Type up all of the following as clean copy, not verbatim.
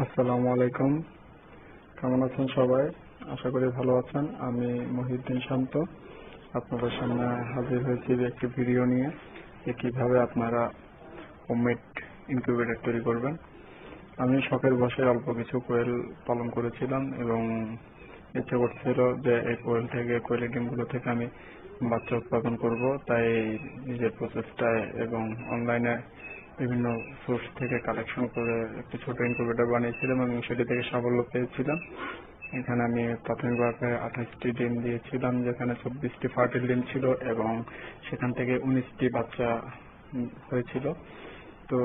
আসসালামু আলাইকুম। কেমন আছেন সবাই? আশা করি ভালো আছেন। আমি মহিউদ্দিন শান্ত আপনাদের সামনে হাজির হয়েছি একটি ভিডিও নিয়ে, যে কিভাবে আপনারা হোমমেড ইনকিউবেটর তৈরি করবেন। আমি শখের বশে অল্প কিছু কোয়েল পালন করেছিলাম এবং ইচ্ছে করছিল যে এই কোয়েলের ডিমগুলো থেকে আমি বাচ্চা উৎপাদন করব। তাই নিজের প্রচেষ্টায় এবং অনলাইনে বিভিন্ন সোর্স থেকে কালেকশন করে একটি ছোট ইনকিউবেটর বানিয়েছিলাম এবং সেটি থেকে সাফল্য পেয়েছিলাম। এখানে আমি প্রাথমিকভাবে 28টি ডিম দিয়েছিলাম, যেখানে 24টি ফার্টিল ডিম ছিল এবং সেখান থেকে 19টি বাচ্চা হয়েছিল। তো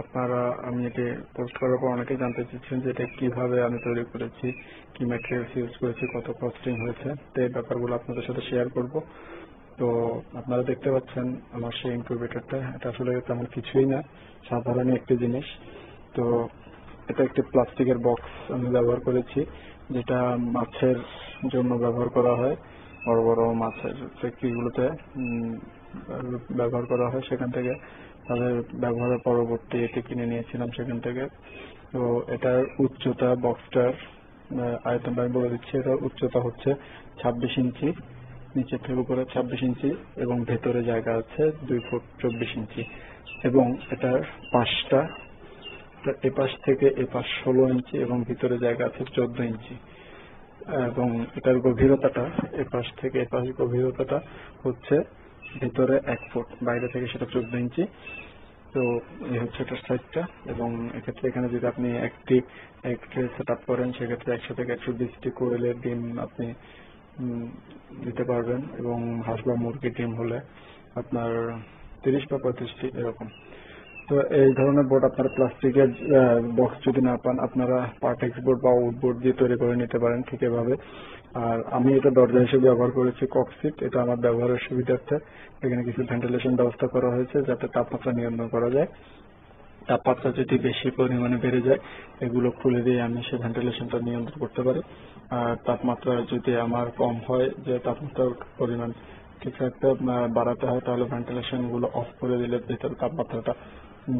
আপনারা, আমি এটি পোস্ট করার পর অনেকেই জানতে চাচ্ছেন যে এটা কিভাবে আমি তৈরি করেছি, কি ম্যাটেরিয়ালস ইউজ করেছি, কত কস্টিং হয়েছে। তো এই ব্যাপারগুলো আপনাদের সাথে শেয়ার করব। তো আপনারা দেখতে পাচ্ছেন আমার সেই ইনকিউবেটরটা, এটা আসলে তেমন কিছুই না, সাধারণ একটি জিনিস। তো এটা একটি প্লাস্টিকের বক্স আমি ব্যবহার করেছি, যেটা মাছের জন্য ব্যবহার করা হয়। বড় বড় মাছের ফ্যাক্টরিগুলোতে ব্যবহার করা হয়। সেখান থেকে তাদের ব্যবহারের পরবর্তী এটি কিনে নিয়েছিলাম সেখান থেকে। তো এটার উচ্চতা, বক্সটার আয়তনটা আমি বলে দিচ্ছি। এটার উচ্চতা হচ্ছে 26 ইঞ্চি, নিচের থেকে উপরে 26 ইঞ্চি এবং ভেতরে জায়গা আছে 2 ফুট 24 ইঞ্চি। এবং এটার পাশটা, এপাশ থেকে এপাশ 16 ইঞ্চি এবং ভিতরে জায়গা আছে 14 ইঞ্চি। এবং এটার গভীরতাটা, এপাশ থেকে এপাশ গভীরতাটা হচ্ছে ভিতরে 1 ফুট, বাইরে থেকে সেটা 14 ইঞ্চি। তো এই হচ্ছে এটার সাইজটা। এবং এক্ষেত্রে এখানে যদি আপনি একটি এক ট্রে সেট আপ করেন, সেক্ষেত্রে 100 থেকে 120টি কোয়েলের ডিম আপনি দিতে পারবেন। এবং হাঁস বা মুরগির ডিম হলে আপনার 30 বা 35টি এরকম। তো এই ধরনের বোর্ড আপনারা প্লাস্টিকের বক্স যদি না পান, আপনারা পার্টেক্স বোর্ড বা উড বোর্ড দিয়ে তৈরি করে নিতে পারেন ঠিক এভাবে। আর আমি এটা দরজা হিসেবে ব্যবহার করেছি ককসিট। এটা আমার ব্যবহারের সুবিধার্থে এখানে কিছু ভেন্টিলেশন ব্যবস্থা করা হয়েছে, যাতে তাপমাত্রা নিয়ন্ত্রণ করা যায়। তাপমাত্রা যদি বেশি পরিমাণে বেড়ে যায়, এগুলো খুলে দিয়ে আমি সেই ভেন্টিলেশনটা নিয়ন্ত্রণ করতে পারি। আর তাপমাত্রা যদি আমার কম হয়, যে তাপমাত্রার পরিমাণ ঠিক রাখতে বাড়াতে হয়, তাহলে ভেন্টিলেশন গুলো অফ করে দিলে ভেতরে তাপমাত্রাটা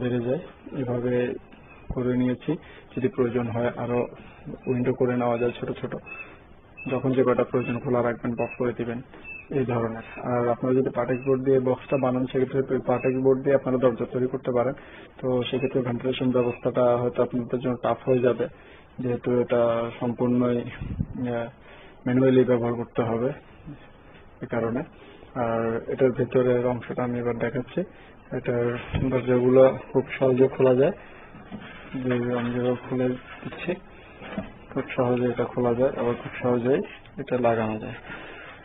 বেড়ে যায়। এভাবে করে নিয়েছি। যদি প্রয়োজন হয় আরো উইন্ডো করে নেওয়া যায় ছোট ছোট, যখন যে কটা প্রয়োজন খোলা রাখবেন, অফ করে দিবেন, এই ধরনের। আর আপনারা যদি পার্টেক্স বোর্ড দিয়ে বক্সটা বানান, সেক্ষেত্রে পার্টেক্স বোর্ড দিয়ে আপনারা দরজা তৈরি করতে পারেন। তো সেক্ষেত্রে ভেন্টিলেশন ব্যবস্থাটা হয়তো আপনাদের জন্য টাফ হয়ে যাবে, যেহেতু এটা সম্পূর্ণই ম্যানুয়ালি ব্যবহার করতে হবে এ কারণে। আর এটার ভেতরের অংশটা আমি এবার দেখাচ্ছি। এটার দরজাগুলো খুব সহজে খোলা যায়, যে আমি যেভাবে খুলে দিচ্ছি, খুব সহজে এটা খোলা যায়, আবার খুব সহজেই এটা লাগানো যায়।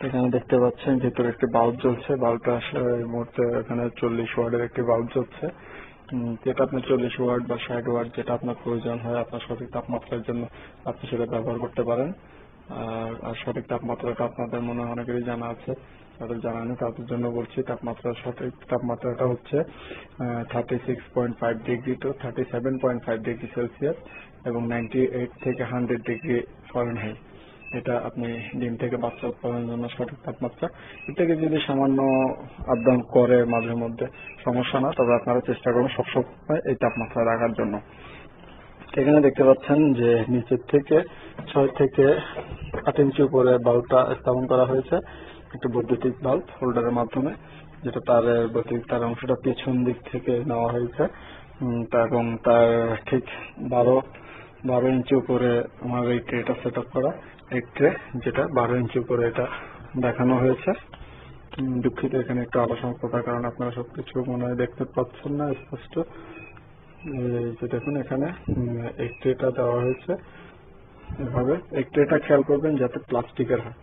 এখানে দেখতে পাচ্ছেন ভিতরে একটি বাল্ব জ্বলছে। বাল্বটা আসলে এই মুহূর্তে এখানে 40 ওয়াটের একটি বাল্ব জ্বলছে। যেটা আপনার 40 ওয়াট বা 60 ওয়াট, যেটা আপনার প্রয়োজন হয় আপনার সঠিক তাপমাত্রার জন্য, আপনি সেটা ব্যবহার করতে পারেন। আর সঠিক তাপমাত্রাটা আপনাদের মনে হয় অনেকেরই জানা আছে, যাদের জানা নেই তাদের জন্য বলছি। সঠিক তাপমাত্রাটা হচ্ছে 36.5 ডিগ্রি টু 37.5 ডিগ্রি সেলসিয়াস এবং 98 থেকে 100 ডিগ্রি ফারেনহাইট। এটা আপনি ডিম থেকে বাচ্চা উৎপাদনের জন্য সঠিক তাপমাত্রা। এর থেকে যদি সামান্য আপ ডাউন করে মাঝে মধ্যে, সমস্যা না, তবে আপনারা চেষ্টা করুন সবসময় এই তাপমাত্রা রাখার জন্য। এখানে দেখতে পাচ্ছেন যে নিচের থেকে 6 থেকে 8 ইঞ্চি উপরে বাল্বটা স্থাপন করা হয়েছে, একটা বৈদ্যুতিক বাল্ব হোল্ডারের মাধ্যমে, যেটা তার বৈদ্যুতিক তার অংশটা পিছন দিক থেকে নেওয়া হয়েছে। এবং তার ঠিক 12 ইঞ্চি উপরে আমার এই ট্রেটা সেট আপ করা, এই ট্রে, যেটা 12 ইঞ্চি উপরে এটা দেখানো হয়েছে। দুঃখিত, এখানে একটু আলো সংখ্যার কারণে আপনারা সবকিছু মনে হয় দেখতে পাচ্ছেন না স্পষ্ট। এই যে দেখুন, এখানে এই ট্রেটা দেওয়া হয়েছে এভাবে। এই ট্রেটা খেয়াল করবেন যাতে প্লাস্টিকের হয়,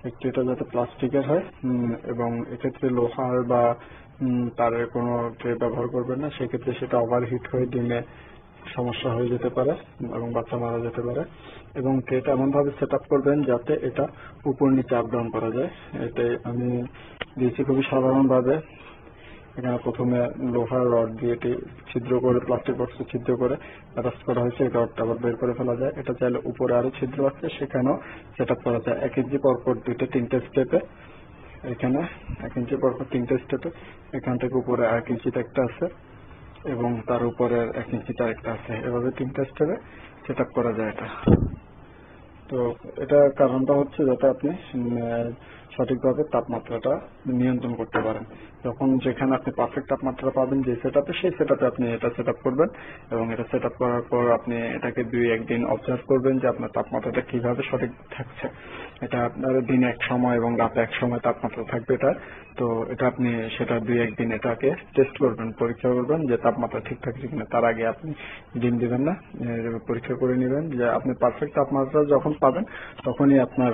এই ট্রেটা যাতে প্লাস্টিকের হয়। এবং এক্ষেত্রে লোহার বা তারের কোনো ট্রে ব্যবহার করবেন না, সেক্ষেত্রে সেটা ওভারহিট হয়ে ডিমে সমস্যা হয়ে যেতে পারে এবং বাচ্চা মারা যেতে পারে। এবং ট্রেটা এমন ভাবে সেট আপ করবেন যাতে এটা উপর নিচে আপ ডাউন করা যায়। এতে আমি দিয়েছি খুবই সাধারণ ভাবে। এখানে প্রথমে লোহার রড দিয়ে এটি ছিদ্র করে, প্লাস্টিক বক্সে ছিদ্র করে অ্যাটাচ করা হয়েছে। এই রডটা আবার বের করে ফেলা যায়। এটা চাইলে উপরে আরো ছিদ্র আছে, সেখানেও সেট আপ করা যায়। 1 ইঞ্চি পরপর 2-3টে স্টেপে, এখানে 1 ইঞ্চি পরপর 3টে স্টেপে, এখান থেকে উপরে 1 ইঞ্চিতে একটা আছে, এবং তার উপরের 1 ইঞ্চিতে আরেকটা আছে, এভাবে 3টা স্টেপে সেট আপ করা যায় এটা। তো এটা কারণটা হচ্ছে যাতে আপনি সঠিকভাবে তাপমাত্রাটা নিয়ন্ত্রণ করতে পারেন। যখন যেখানে আপনি পারফেক্ট তাপমাত্রা পাবেন যে সেটআপে, সেই সেটআপে আপনি এটা সেট আপ করবেন এবং এটা সেট আপ করার পর আপনি এটাকে 2-1 দিন অবজার্ভ করবেন যে আপনার তাপমাত্রাটা কিভাবে সঠিক থাকছে। এটা আপনার দিনে এক সময় এবং রাতে এক সময় তাপমাত্রা থাকবে এটা। তো এটা আপনি সেটা 2-1 দিন এটাকে টেস্ট করবেন, পরীক্ষা করবেন যে তাপমাত্রা ঠিক থাকছে কিনা। তার আগে আপনি ডিম দিবেন না, পরীক্ষা করে নেবেন যে আপনি পারফেক্ট তাপমাত্রা যখন পাবেন তখনই আপনার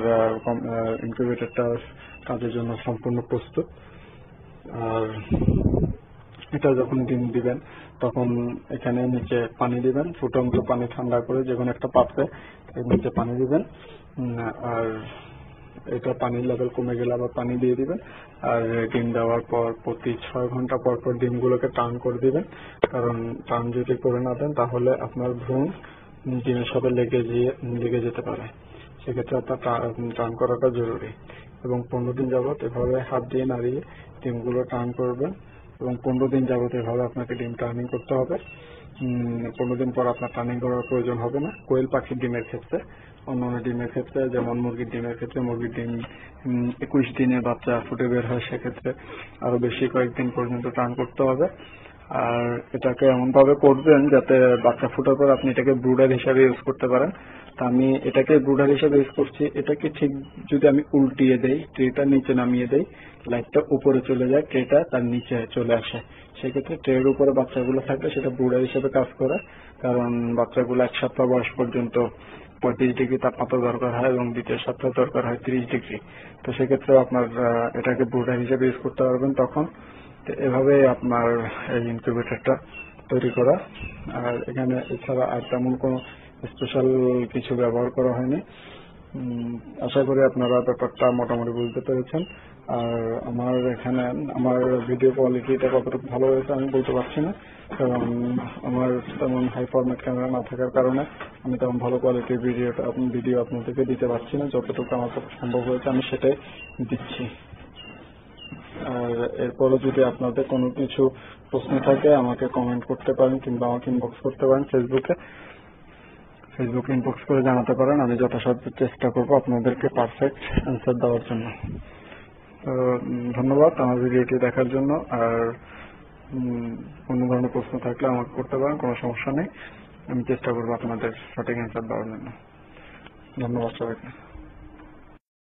ইনকিউবেটরটা কাজের জন্য সম্পূর্ণ প্রস্তুত। আর এটা যখন ডিম দিবেন তখন এখানে নিচে পানি দিবেন, ফুটন্ত পানি ঠান্ডা করে যে কোনো একটা পাত্রে এর নিচে পানি দিবেন। আর এটা পানির লেভেল কমে গেলে আবার পানি দিয়ে দিবেন। আর ডিম দেওয়ার পর প্রতি 6 ঘন্টা পর পর ডিমগুলোকে টার্ন করে দিবেন, কারণ টার্ন যদি করে না দেন তাহলে আপনার ভ্রূণ ডিমের সাথে লেগে যেতে পারে। সেক্ষেত্রে আপনার টার্ন করাটা জরুরি। এবং 15 দিন যাবত এভাবে হাত দিয়ে নাড়িয়ে ডিমগুলো টার্ন করবেন এবং 15 দিন যাবত এভাবে আপনাকে ডিম টার্নিং করতে হবে। 15 দিন পর আপনার টার্নিং করার প্রয়োজন হবে না। কোয়েল পাখির ডিমের ক্ষেত্রে, অন্যান্য ডিমের ক্ষেত্রে যেমন মুরগির ডিমের ক্ষেত্রে, মুরগির ডিম 21 দিনে বাচ্চা ফুটে বের হয়, সেক্ষেত্রে আরো বেশি কয়েকদিন পর্যন্ত টার্ন করতে হবে। আর এটাকে এমন ভাবে করবেন যাতে বাচ্চা ফোটার পর আপনি এটাকে ব্রুডার হিসাবে ইউজ করতে পারেন। তা আমি এটাকে ব্রুডার হিসাবে ইউজ করছি। এটাকে ঠিক যদি আমি উল্টিয়ে দেই, ট্রেটা নিচে নামিয়ে দেই, লাইটটা উপরে চলে যায়, ট্রেটা তার নিচে চলে আসে, সেক্ষেত্রে ট্রের উপরে বাচ্চাগুলো থাকলে সেটা ব্রুডার হিসেবে কাজ করে। কারণ বাচ্চাগুলো 1 সপ্তাহ বয়স পর্যন্ত 35 ডিগ্রি তাপমাত্রা দরকার হয় এবং দ্বিতীয় সপ্তাহ দরকার হয় 30 ডিগ্রি। তো সেক্ষেত্রে আপনার এটাকে ব্রুডার হিসেবে ইউজ করতে পারবেন তখন। তো এভাবে আপনার এই ইনকিউবেটরটা তৈরি করা। আর এখানে এছাড়া আর তেমন কোনো স্পেশাল কিছু ব্যবহার করা হয়নি। আশা করি আপনারা ব্যাপারটা মোটামুটি বুঝতে পেরেছেন। আর আমার এখানে আমার ভিডিও কোয়ালিটিটা কতটুকু ভালো হয়েছে আমি বলতে পারছি না, কারণ আমার তেমন হাই ফরম্যাট ক্যামেরা না থাকার কারণে আমি তেমন ভালো কোয়ালিটির ভিডিও আপনাদেরকে দিতে পারছি না। যতটুকু আমার পক্ষে সম্ভব হয়েছে আমি সেটাই দিচ্ছি। আর এরপরও যদি আপনাদের কোনো কিছু প্রশ্ন থাকে আমাকে কমেন্ট করতে পারেন কিংবা আমাকে ইনবক্স করতে পারেন ফেসবুকে ইনবক্স করে জানাতে পারেন। আমি যথাসাধ্য চেষ্টা করব আপনাদেরকে পারফেক্ট অ্যান্সার দেওয়ার জন্য। তো ধন্যবাদ আমার ভিডিওটি দেখার জন্য। আর কোনো ধরনের প্রশ্ন থাকলে আমাকে করতে পারেন, কোনো সমস্যা নেই। আমি চেষ্টা করবো আপনাদের সঠিক অ্যান্সার দেওয়ার জন্য। ধন্যবাদ সবাইকে।